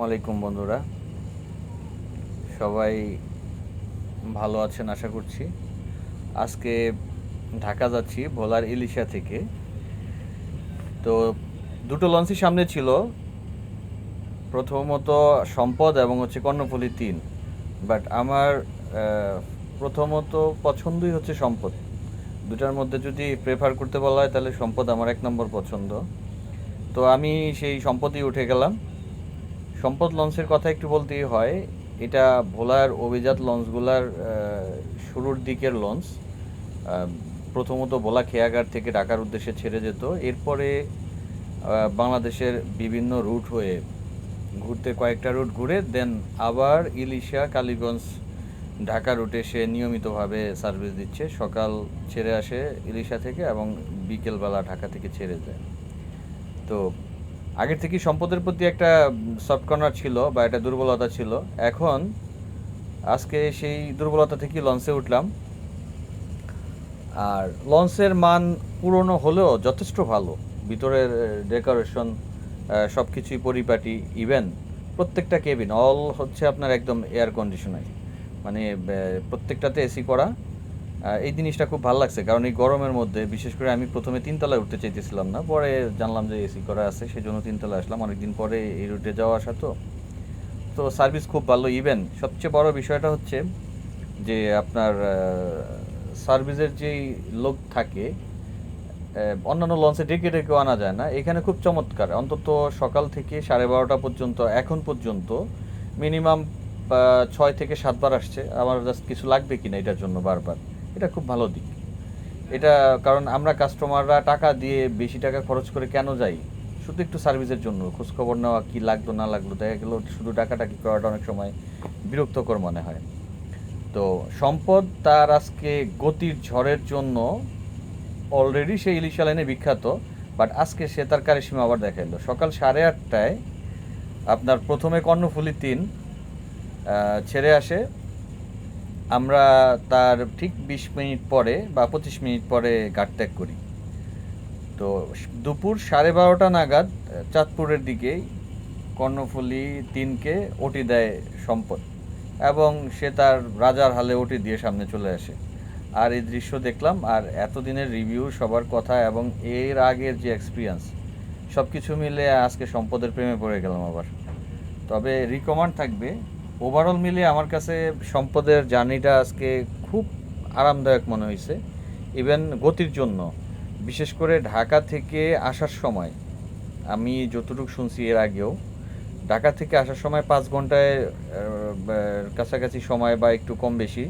আলাইকুম বন্ধুরা, সবাই ভালো আছেন আশা করছি। আজকে ঢাকা যাচ্ছি ভোলার ইলিশা থেকে। তো দুটো লঞ্চই সামনে ছিল, প্রথমত সম্পদ এবং কর্ণফুলী 3। বাট আমার প্রথমত পছন্দই হচ্ছে সম্পদ। দুটার মধ্যে যদি প্রেফার করতে বলা হয় তাহলে সম্পদ আমার 1 নম্বর পছন্দ। তো আমি সেই সম্পদই উঠে গেলাম। সম্পদ লঞ্চের কথা একটু বলতেই হয়, এটা ভোলার অভিজাত লঞ্চগুলার শুরুর দিকের লঞ্চ। প্রথমত ভোলা খেয়াঘাট থেকে ঢাকার উদ্দেশ্যে ছেড়ে যেত, এরপরে বাংলাদেশের বিভিন্ন রুট হয়ে ঘুরতে কয়েকটা রুট ঘুরে দেন আবার ইলিশা কালীগঞ্জ ঢাকা রুটে সে নিয়মিতভাবে সার্ভিস দিচ্ছে। সকাল ছেড়ে আসে ইলিশা থেকে এবং বিকেলবেলা ঢাকা থেকে ছেড়ে যায়। তো আগের থেকেই সম্পদের প্রতি একটা সফট কর্নার ছিল বা একটা দুর্বলতা ছিল। এখন আজকে সেই দুর্বলতা থেকেই লঞ্চে উঠলাম। আর লঞ্চের মান পুরনো হলেও যথেষ্ট ভালো। ভিতরের ডেকোরেশন সব কিছুই পরিপাটি। ইভেন প্রত্যেকটা কেবিন অল হচ্ছে আপনার একদম এয়ার কন্ডিশনার, মানে প্রত্যেকটাতে এসি করা। এই জিনিসটা খুব ভালো লাগছে, কারণ এই গরমের মধ্যে বিশেষ করে আমি প্রথমে 3 তলায় উঠতে চাইতেছিলাম না, পরে জানলাম যে এসি করা আছে, সেই জন্য 3 তলায় আসলাম। অনেকদিন পরে এই রুটে যাওয়া আসা, তো তো সার্ভিস খুব ভালো। ইভেন সবচেয়ে বড় বিষয়টা হচ্ছে যে আপনার সার্ভিসের যেই লোক থাকে, অন্যান্য লঞ্চে ডেকে ডেকেও আনা যায় না, এখানে খুব চমৎকার। অন্তত সকাল থেকে 12:30 পর্যন্ত, এখন পর্যন্ত মিনিমাম 6 থেকে 7 বার আসছে। আমার জাস্ট কিছু লাগবে কিনা এটার জন্য বারবার। এটা খুব ভালো দিক এটা, কারণ আমরা কাস্টমাররা টাকা দিয়ে বেশি টাকা খরচ করে কেন যাই? শুধু একটু সার্ভিসের জন্য, খোঁজখবর নেওয়া, কি লাগলো না লাগলো। দেখা গেলো শুধু টাকাটাকি করাটা অনেক সময় বিরক্তকর মনে হয়। তো সম্পদ তার আজকে গতির ঝড়ের জন্য অলরেডি সে ইলিশা লাইনে বিখ্যাত, বাট আজকে সে তার কারিশমা আবার দেখাইলো। সকাল 8:30টায় আপনার প্রথমে কর্ণফুলী 3 ছেড়ে আসে। আমরা তার ঠিক 20 মিনিট পরে বা 25 মিনিট পরে ঘাট ত্যাগ করি। তো দুপুর 12:30টা নাগাদ চাঁদপুরের দিকেই কর্ণফুলী 3কে ওটি দেয় সম্পদ, এবং সে তার রাজার হালে ওটি দিয়ে সামনে চলে আসে। আর এই দৃশ্য দেখলাম, আর এতদিনের রিভিউ, সবার কথা এবং এর আগের যে এক্সপিরিয়েন্স, সব কিছু মিলে আজকে সম্পদের প্রেমে পড়ে গেলাম আবার। তবে রিকমান্ড থাকবে, ওভারঅল মিলিয়ে আমার কাছে সম্পদের জার্নিটা আজকে খুব আরামদায়ক মনে হয়েছে। ইভেন গতির জন্য, বিশেষ করে ঢাকা থেকে আসার সময়, আমি যতটুকু শুনছি এর আগেও, ঢাকা থেকে আসার সময় 5 ঘন্টায় কাছাকাছি সময় বা একটু কম বেশি